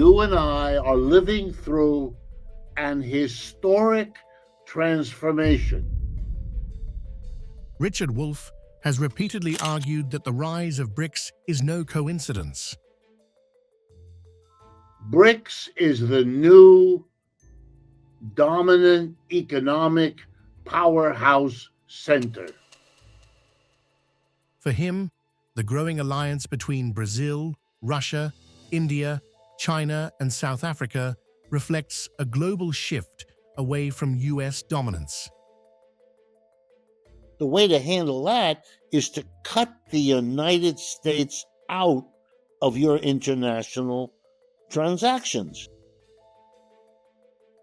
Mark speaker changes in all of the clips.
Speaker 1: you and I are living through an historic transformation.
Speaker 2: Richard Wolff has repeatedly argued that the rise of BRICS is no coincidence.
Speaker 1: BRICS is the new dominant economic powerhouse center.
Speaker 2: For him, the growing alliance between Brazil, Russia, India, China, and South Africa reflects a global shift away from US dominance.
Speaker 1: The way to handle that is to cut the United States out of your international transactions.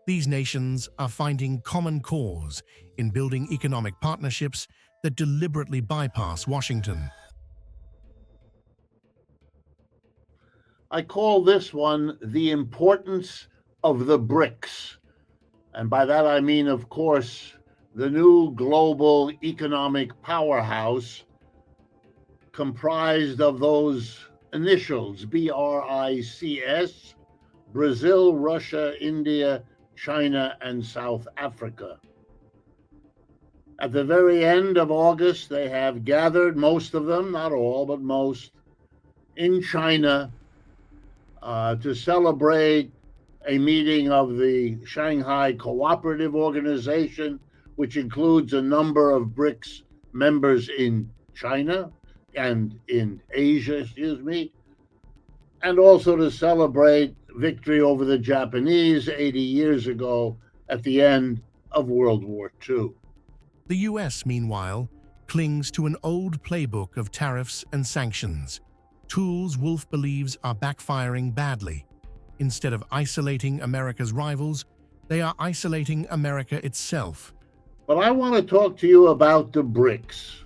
Speaker 2: These nations are finding common cause in building economic partnerships that deliberately bypass Washington.
Speaker 1: I call this one the importance of the BRICS. And by that I mean, of course, the new global economic powerhouse comprised of those initials, BRICS, Brazil, Russia, India, China, and South Africa. At the very end of August, they have gathered, most of them, not all, but most, in China to celebrate a meeting of the Shanghai Cooperative Organization, which includes a number of BRICS members in China and in Asia, and also to celebrate victory over the Japanese 80 years ago at the end of World War II.
Speaker 2: The US, meanwhile, clings to an old playbook of tariffs and sanctions, tools Wolff believes are backfiring badly. Instead of isolating America's rivals, they are isolating America itself.
Speaker 1: But I want to talk to you about the BRICS.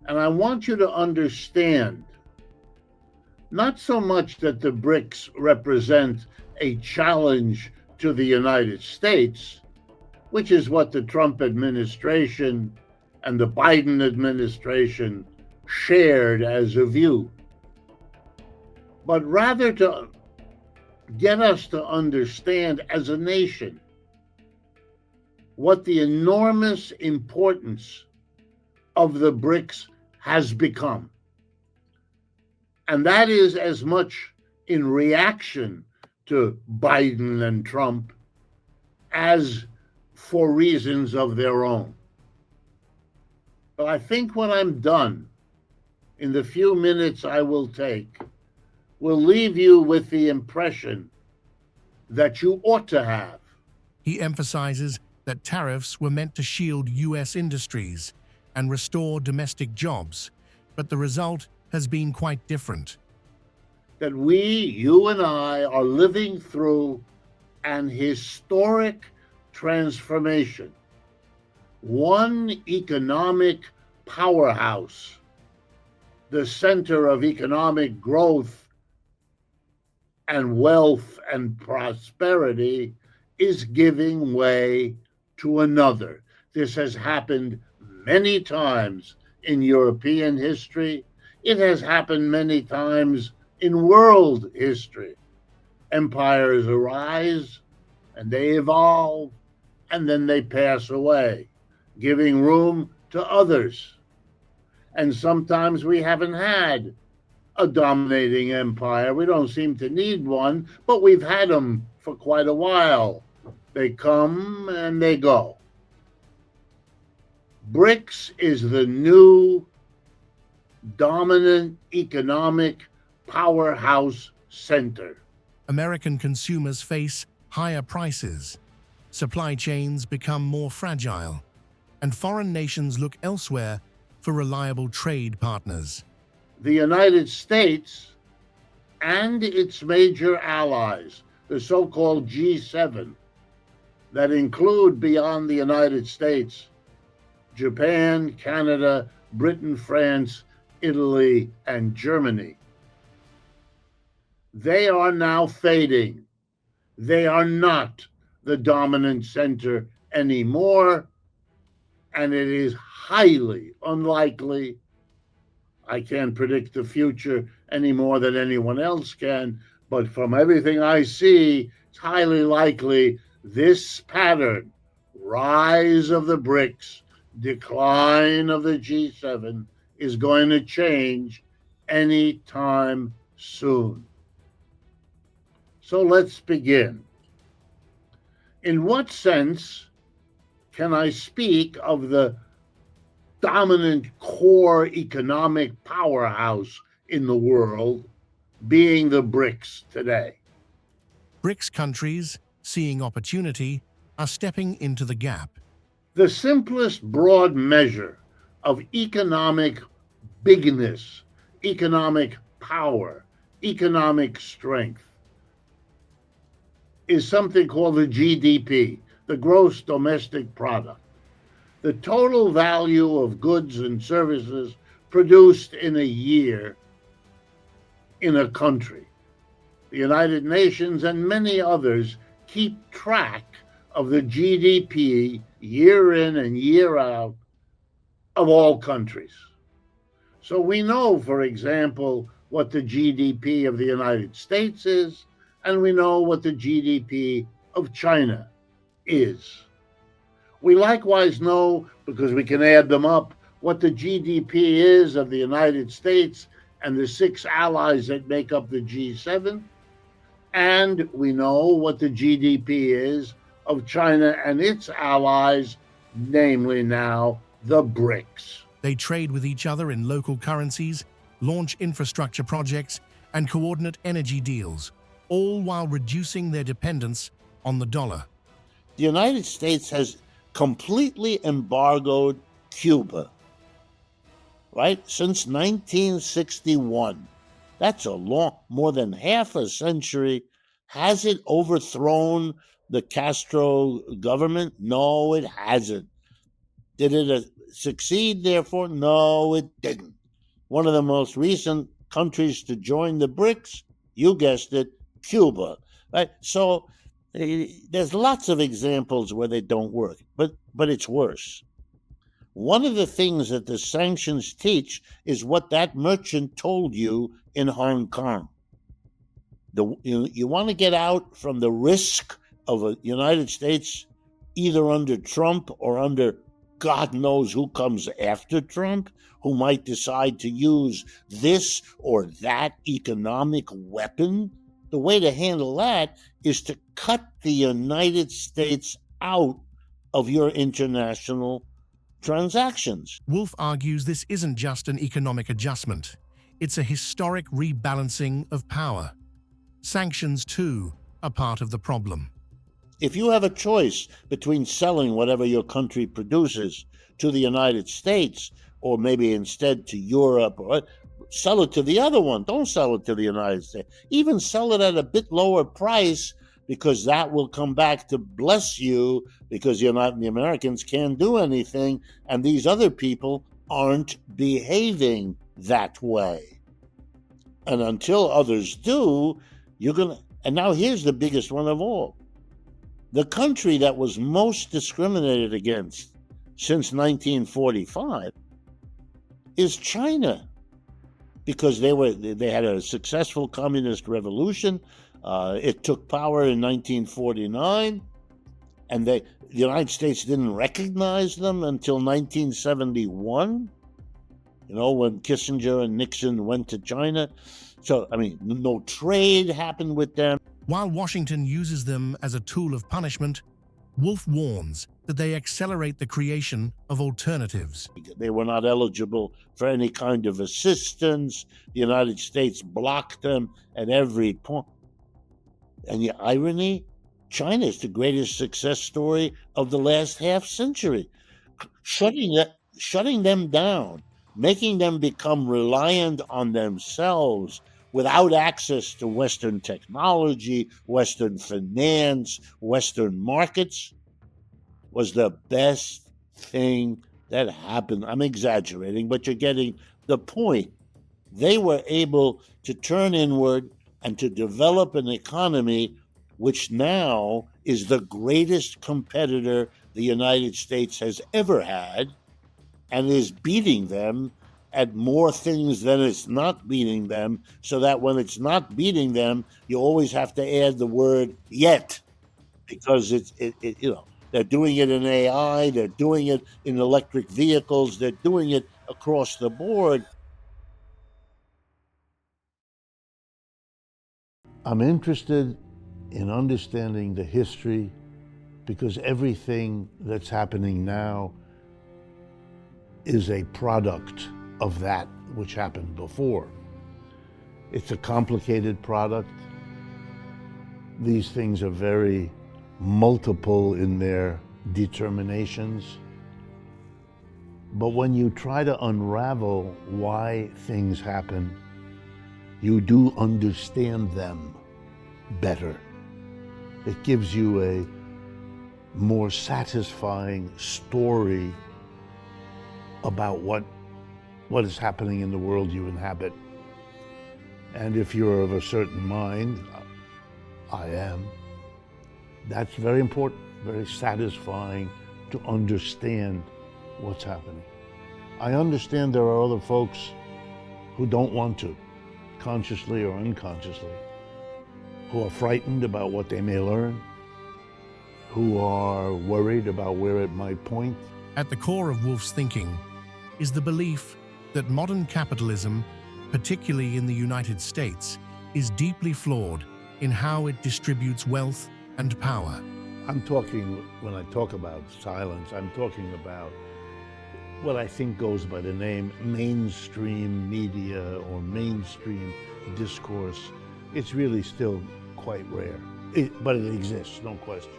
Speaker 1: And I want you to understand not so much that the BRICS represent a challenge to the United States, which is what the Trump administration and the Biden administration shared as a view, but rather to get us to understand as a nation what the enormous importance of the BRICS has become. And that is as much in reaction to Biden and Trump as for reasons of their own. But I think when I'm done, in the few minutes I will take, will leave you with the impression that you ought to have.
Speaker 2: He emphasizes that tariffs were meant to shield US industries and restore domestic jobs, but the result has been quite different.
Speaker 1: That we, you and I, are living through an historic transformation. One economic powerhouse, the center of economic growth and wealth and prosperity, is giving way to another. This has happened many times in European history. It has happened many times in world history. Empires arise and they evolve and then they pass away, giving room to others. And sometimes we haven't had a dominating empire. We don't seem to need one, but we've had them for quite a while. They come and they go. BRICS is the new dominant economic powerhouse center.
Speaker 2: American consumers face higher prices, supply chains become more fragile, and foreign nations look elsewhere for reliable trade partners.
Speaker 1: The United States and its major allies, the so-called G7, that include beyond the United States, Japan, Canada, Britain, France, Italy, and Germany. They are now fading. They are not the dominant center anymore, and it is highly unlikely. I can't predict the future any more than anyone else can, But from everything I see, it's highly likely this pattern, rise of the BRICS, decline of the G7, is going to change anytime soon. So let's begin. In what sense can I speak of the dominant core economic powerhouse in the world being the BRICS today?
Speaker 2: BRICS countries, seeing opportunity, are stepping into the gap.
Speaker 1: The simplest broad measure of economic bigness, economic power, economic strength is something called the GDP, the gross domestic product, the total value of goods and services produced in a year in a country. The United Nations and many others keep track of the GDP year in and year out of all countries. So we know, for example, what the GDP of the United States is, and we know what the GDP of China is. We likewise know, because we can add them up, what the GDP is of the United States and the 6 allies that make up the G7, and we know what the GDP is of China and its allies, namely now the BRICS.
Speaker 2: They trade with each other in local currencies, launch infrastructure projects, and coordinate energy deals, all while reducing their dependence on the dollar.
Speaker 3: The United States has completely embargoed Cuba, right? Since 1961. That's more than half a century. Has it overthrown the Castro government? No, it hasn't. Did it succeed, therefore? No, it didn't. One of the most recent countries to join the BRICS, you guessed it, Cuba, right? So there's lots of examples where they don't work, but it's worse. One of the things that the sanctions teach is what that merchant told you in Hong Kong. You want to get out from the risk of a United States either under Trump or under God knows who comes after Trump, who might decide to use this or that economic weapon. The way to handle that is to cut the United States out of your international transactions.
Speaker 2: Wolff argues this isn't just an economic adjustment. It's a historic rebalancing of power. Sanctions, too, are part of the problem.
Speaker 3: If you have a choice between selling whatever your country produces to the United States, or maybe instead to Europe, or sell it to the other one, don't sell it to the United States. Even sell it at a bit lower price, because that will come back to bless you, because the Americans can't do anything, and these other people aren't behaving that way. And until others do, you're going to... And now here's the biggest one of all. The country that was most discriminated against since 1945 is China, because they had a successful communist revolution. It took power in 1949, and the United States didn't recognize them until 1971, when Kissinger and Nixon went to China. So, no trade happened with them.
Speaker 2: While Washington uses them as a tool of punishment, Wolff warns that they accelerate the creation of alternatives.
Speaker 3: They were not eligible for any kind of assistance. The United States blocked them at every point. And the irony, China is the greatest success story of the last half century. Shutting them down, making them become reliant on themselves without access to Western technology, Western finance, Western markets, was the best thing that happened. I'm exaggerating, but you're getting the point. They were able to turn inward and to develop an economy which now is the greatest competitor the United States has ever had, and is beating them at more things than it's not beating them, so that when it's not beating them, you always have to add the word yet, because they're doing it in AI, they're doing it in electric vehicles, they're doing it across the board. I'm interested in understanding the history, because everything that's happening now is a product of that which happened before. It's a complicated product. These things are very multiple in their determinations. But when you try to unravel why things happen, you do understand them better. It gives you a more satisfying story about what is happening in the world you inhabit. And if you're of a certain mind, I am, that's very important, very satisfying to understand what's happening. I understand there are other folks who don't want to, consciously or unconsciously, who are frightened about what they may learn, who are worried about where it might point.
Speaker 2: At the core of Wolff's thinking is the belief that modern capitalism, particularly in the United States, is deeply flawed in how it distributes wealth and power.
Speaker 3: I'm talking, when I talk about silence, I'm talking about what I think goes by the name mainstream media or mainstream discourse. It's really still quite rare, but it exists, no question.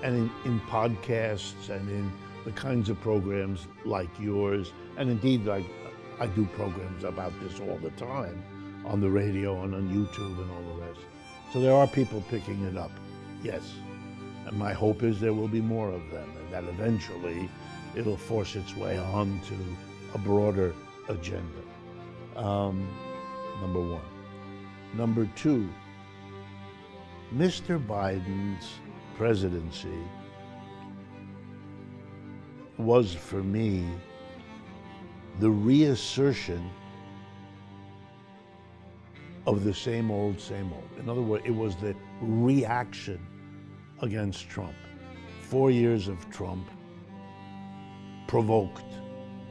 Speaker 3: And in podcasts and in the kinds of programs like yours, and indeed I do programs about this all the time on the radio and on YouTube and all the rest. So there are people picking it up, yes. And my hope is there will be more of them, and that eventually it'll force its way on to a broader agenda. Number one. Number two, Mr. Biden's presidency was, for me, the reassertion of the same old, same old. In other words, it was the reaction against Trump. 4 years of Trump provoked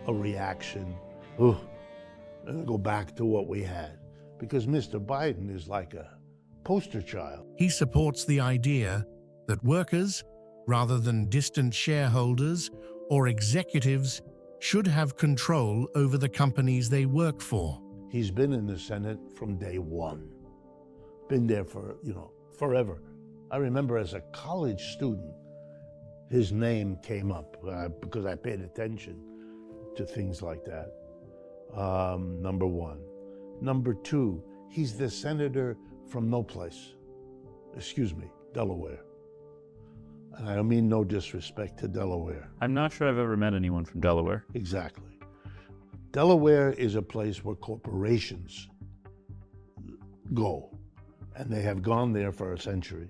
Speaker 3: a reaction. And go back to what we had. Because Mr. Biden is like a poster child.
Speaker 2: He supports the idea that workers, rather than distant shareholders or executives, should have control over the companies they work for.
Speaker 3: He's been in the Senate from day one. Been there for, forever. I remember as a college student, his name came up because I paid attention to things like that. Number one. Number two, he's the senator from no place. Delaware. And I don't mean no disrespect to Delaware.
Speaker 4: I'm not sure I've ever met anyone from Delaware.
Speaker 3: Exactly. Delaware is a place where corporations go, and they have gone there for a century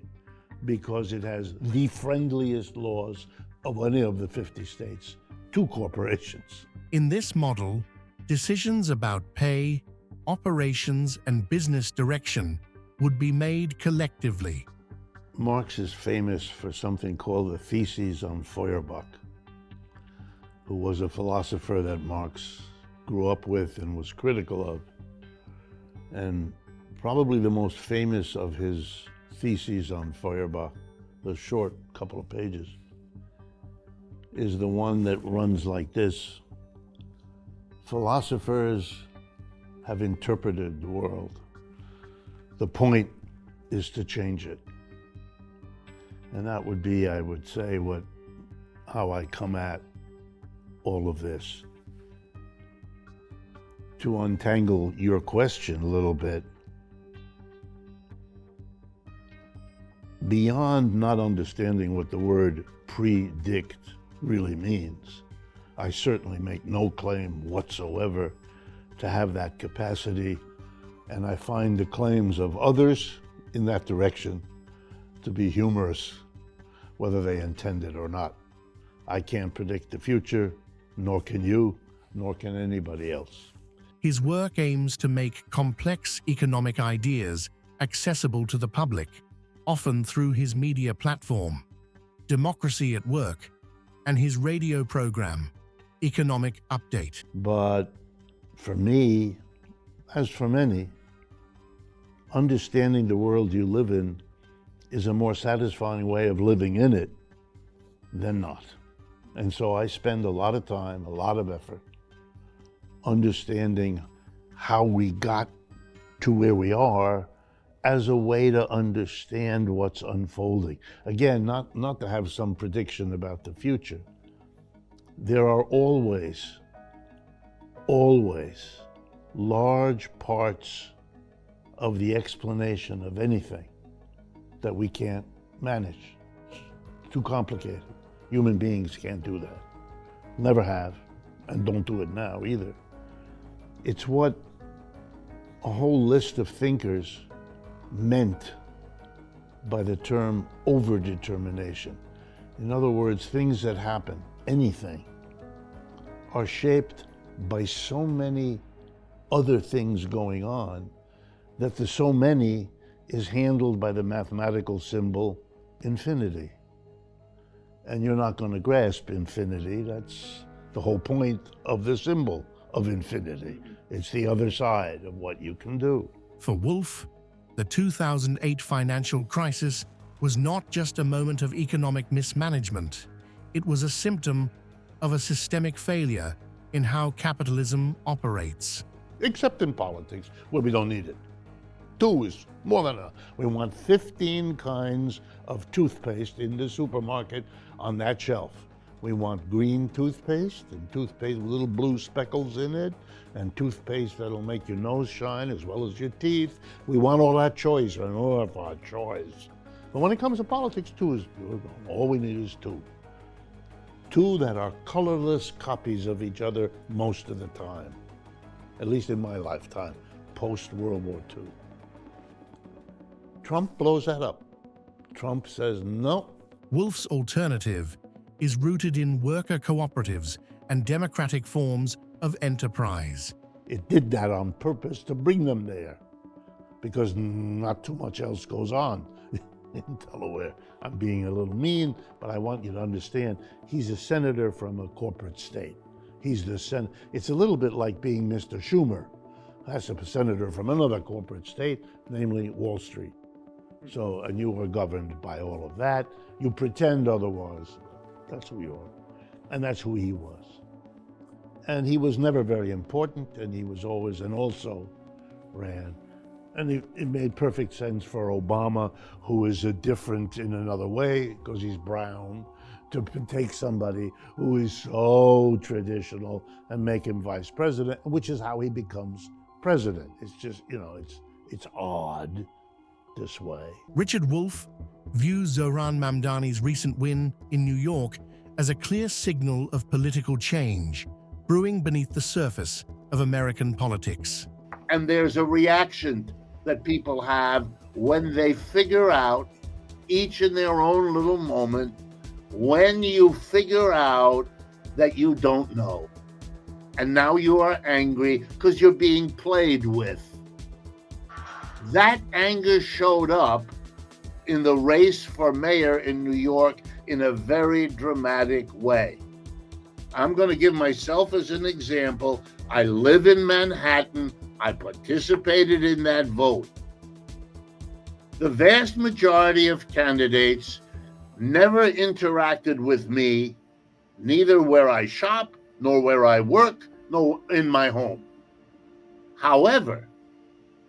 Speaker 3: because it has the friendliest laws of any of the 50 states to corporations.
Speaker 2: In this model, decisions about pay, operations, and business direction would be made collectively.
Speaker 3: Marx is famous for something called the Theses on Feuerbach, who was a philosopher that Marx grew up with and was critical of. And probably the most famous of his theses on Feuerbach, the short couple of pages, is the one that runs like this. Philosophers have interpreted the world. The point is to change it. And that would be, I would say, how I come at all of this. To untangle your question a little bit, beyond not understanding what the word predict really means, I certainly make no claim whatsoever to have that capacity, and I find the claims of others in that direction to be humorous, whether they intend it or not. I can't predict the future, nor can you, nor can anybody else.
Speaker 2: His work aims to make complex economic ideas accessible to the public, often through his media platform, Democracy at Work, and his radio program, Economic Update.
Speaker 3: But for me, as for many, understanding the world you live in is a more satisfying way of living in it than not. And so I spend a lot of time, a lot of effort, understanding how we got to where we are as a way to understand what's unfolding. Again, not to have some prediction about the future. There are always large parts of the explanation of anything that we can't manage. It's too complicated. Human beings can't do that. Never have, and don't do it now either. It's what a whole list of thinkers meant by the term overdetermination. In other words, things that happen, anything, are shaped by so many other things going on that the so many is handled by the mathematical symbol infinity. And you're not going to grasp infinity. That's the whole point of the symbol of infinity. It's the other side of what you can do.
Speaker 2: For Wolff, the 2008 financial crisis was not just a moment of economic mismanagement. It was a symptom of a systemic failure in how capitalism operates.
Speaker 3: Except in politics, where we don't need it. 2 is more than enough. We want 15 kinds of toothpaste in the supermarket on that shelf. We want green toothpaste and toothpaste with little blue speckles in it, and toothpaste that'll make your nose shine as well as your teeth. We want all that choice, and all of our choice. But when it comes to politics, 2 is good. All we need is 2. 2 that are colorless copies of each other most of the time, at least in my lifetime, post-World War II. Trump blows that up. Trump says no.
Speaker 2: Wolff's alternative is rooted in worker cooperatives and democratic forms of enterprise.
Speaker 3: It did that on purpose to bring them there, because not too much else goes on in Delaware. I'm being a little mean, but I want you to understand, he's a senator from a corporate state. He's the It's a little bit like being Mr. Schumer. That's a senator from another corporate state, namely Wall Street. So, and you are governed by all of that. You pretend otherwise. That's who you are. And that's who he was. And he was never very important, and he was always, and also ran. And it made perfect sense for Obama, who is a different in another way, because he's brown, to take somebody who is so traditional and make him vice president, which is how he becomes president. It's just, it's odd this way.
Speaker 2: Richard Wolff views Zohran Mamdani's recent win in New York as a clear signal of political change brewing beneath the surface of American politics.
Speaker 1: And there's a reaction that people have when they figure out, each in their own little moment, when you figure out that you don't know. And now you are angry because you're being played with. That anger showed up in the race for mayor in New York in a very dramatic way. I'm going to give myself as an example. I live in Manhattan. I participated in that vote. The vast majority of candidates never interacted with me, neither where I shop, nor where I work, nor in my home. However,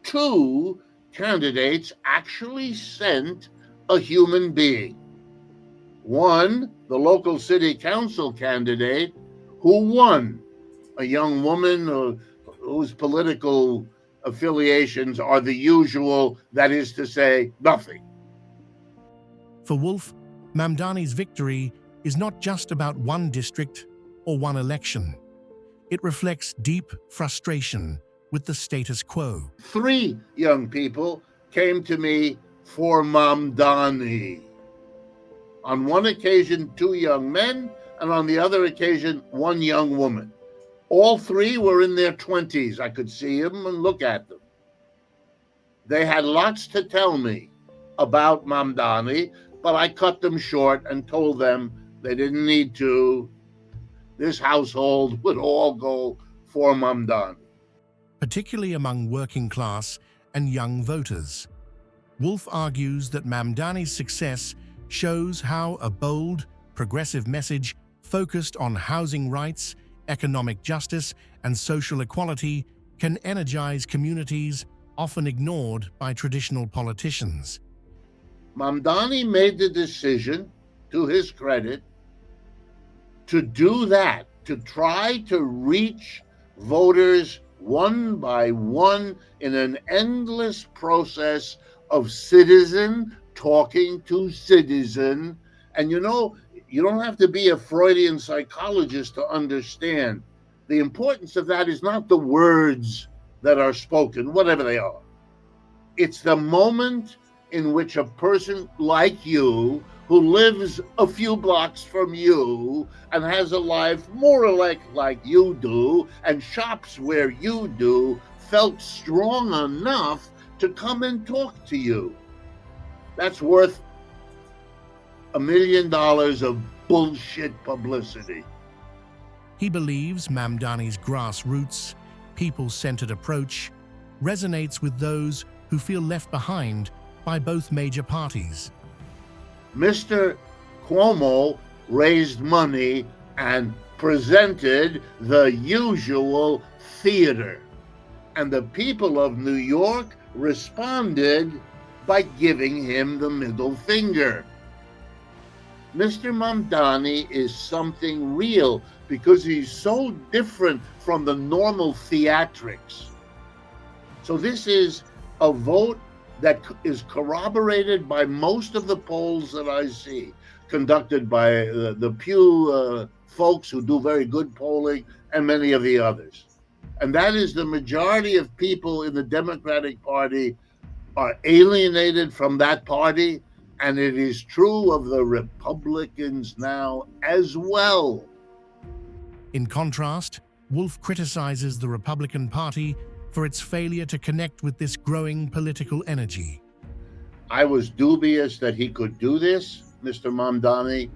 Speaker 1: 2 candidates actually sent a human being. One, the local city council candidate, who won, a young woman whose political affiliations are the usual, that is to say, nothing.
Speaker 2: For Wolff, Mamdani's victory is not just about one district or one election. It reflects deep frustration with the status quo.
Speaker 1: 3 young people came to me for Mamdani. On one occasion, 2 young men, and on the other occasion, 1 young woman. All three were in their 20s. I could see them and look at them. They had lots to tell me about Mamdani, but I cut them short and told them they didn't need to. This household would all go for Mamdani.
Speaker 2: Particularly among working class and young voters. Wolff argues that Mamdani's success shows how a bold, progressive message focused on housing rights, economic justice, and social equality can energize communities often ignored by traditional politicians.
Speaker 1: Mamdani made the decision, to his credit, to do that, to try to reach voters one by one in an endless process of citizen talking to citizen. And you don't have to be a Freudian psychologist to understand the importance of that is not the words that are spoken, whatever they are. It's the moment in which a person like you, who lives a few blocks from you and has a life more or less like you do and shops where you do, felt strong enough to come and talk to you. That's worth $1 million of bullshit publicity.
Speaker 2: He believes Mamdani's grassroots, people-centered approach resonates with those who feel left behind by both major parties.
Speaker 1: Mr. Cuomo raised money and presented the usual theater, and the people of New York responded by giving him the middle finger. Mr. Mamdani is something real because he's so different from the normal theatrics. So this is a vote that is corroborated by most of the polls that I see, conducted by the Pew folks who do very good polling and many of the others. And that is the majority of people in the Democratic Party are alienated from that party, and it is true of the Republicans now as well.
Speaker 2: In contrast, Wolff criticizes the Republican Party for its failure to connect with this growing political energy.
Speaker 1: I was dubious that he could do this, Mr. Mamdani,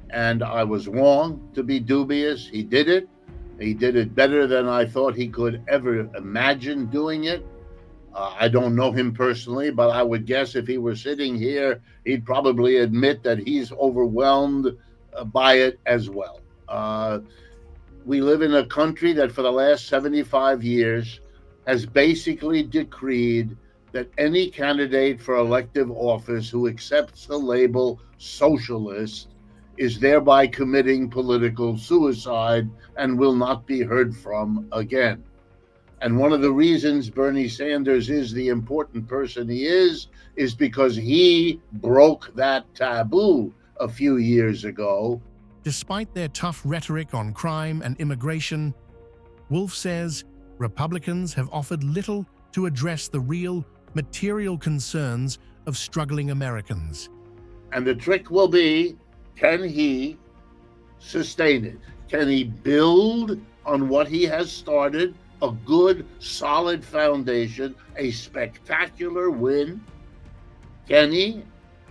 Speaker 1: and I was wrong to be dubious. He did it. He did it better than I thought he could ever imagine doing it. I don't know him personally, but I would guess if he were sitting here, he'd probably admit that he's overwhelmed by it as well. We live in a country that for the last 75 years has basically decreed that any candidate for elective office who accepts the label socialist is thereby committing political suicide and will not be heard from again. And one of the reasons Bernie Sanders is the important person he is because he broke that taboo a few years ago.
Speaker 2: Despite their tough rhetoric on crime and immigration, Wolff says Republicans have offered little to address the real material concerns of struggling Americans.
Speaker 1: And the trick will be, can he sustain it? Can he build on what he has started, a good, solid foundation, a spectacular win? Can he?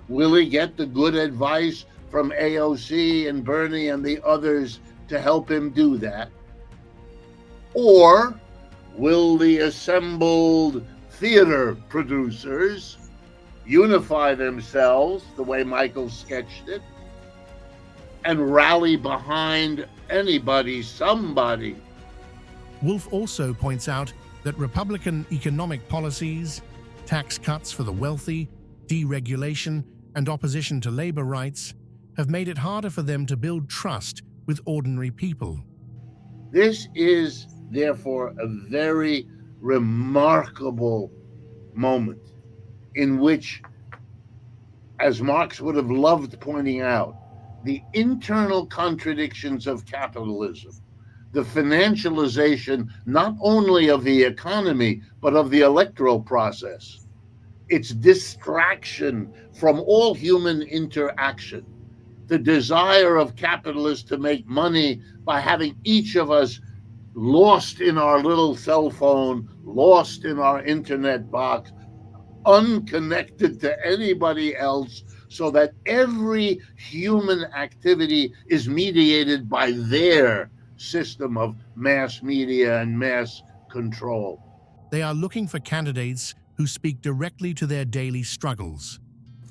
Speaker 1: Will he get the good advice from AOC and Bernie and the others to help him do that? Or will the assembled theater producers unify themselves the way Michael sketched it and rally behind anybody, somebody?
Speaker 2: Wolff also points out that Republican economic policies, tax cuts for the wealthy, deregulation, and opposition to labor rights have made it harder for them to build trust with ordinary people.
Speaker 1: This is, therefore, a very remarkable moment in which, as Marx would have loved pointing out, the internal contradictions of capitalism, the financialization not only of the economy, but of the electoral process, its distraction from all human interaction, the desire of capitalists to make money by having each of us lost in our little cell phone, lost in our internet box, unconnected to anybody else, so that every human activity is mediated by their system of mass media and mass control.
Speaker 2: They are looking for candidates who speak directly to their daily struggles.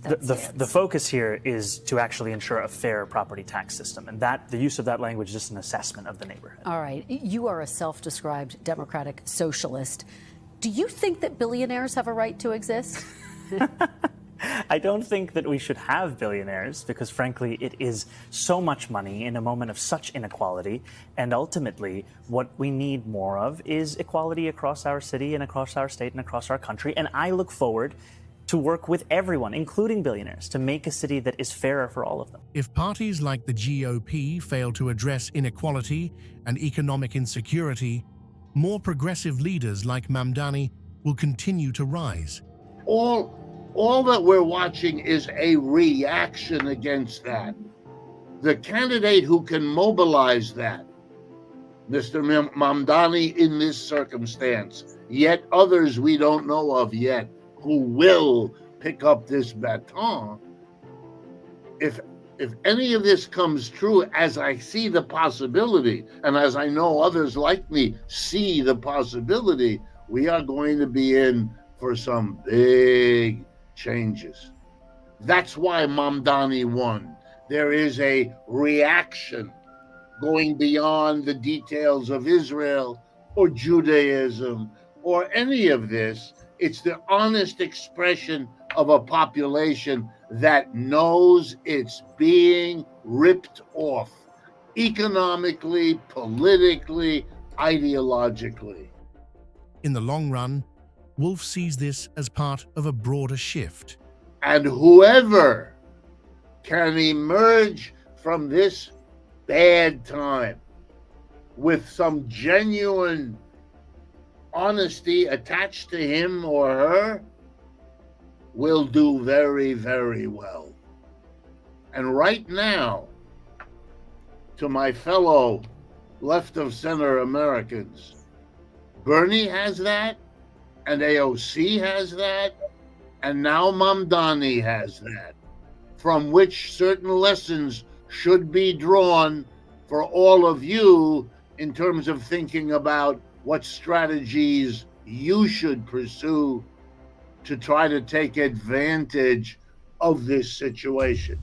Speaker 5: The focus here is to actually ensure a fair property tax system, and that the use of that language is just an assessment of the neighborhood.
Speaker 6: All right. You are a self-described democratic socialist. Do you think that billionaires have a right to exist?
Speaker 5: I don't think that we should have billionaires because, frankly, it is so much money in a moment of such inequality. And ultimately, what we need more of is equality across our city and across our state and across our country. And I look forward to work with everyone, including billionaires, to make a city that is fairer for all of them.
Speaker 2: If parties like the GOP fail to address inequality and economic insecurity, more progressive leaders like Mamdani will continue to rise.
Speaker 1: All that we're watching is a reaction against that. The candidate who can mobilize that, Mr. Mamdani in this circumstance, yet others we don't know of yet, who will pick up this baton. If any of this comes true, as I see the possibility, and as I know others like me see the possibility, we are going to be in for some big changes. That's why Mamdani won. There is a reaction going beyond the details of Israel or Judaism or any of this. It's the honest expression of a population that knows it's being ripped off economically, politically, ideologically.
Speaker 2: In the long run, Wolff sees this as part of a broader shift.
Speaker 1: And whoever can emerge from this bad time with some genuine honesty attached to him or her will do very, very well. And right now, to my fellow left of center Americans, Bernie has that, and AOC has that, and now Mamdani has that, from which certain lessons should be drawn for all of you in terms of thinking about what strategies you should pursue to try to take advantage of this situation.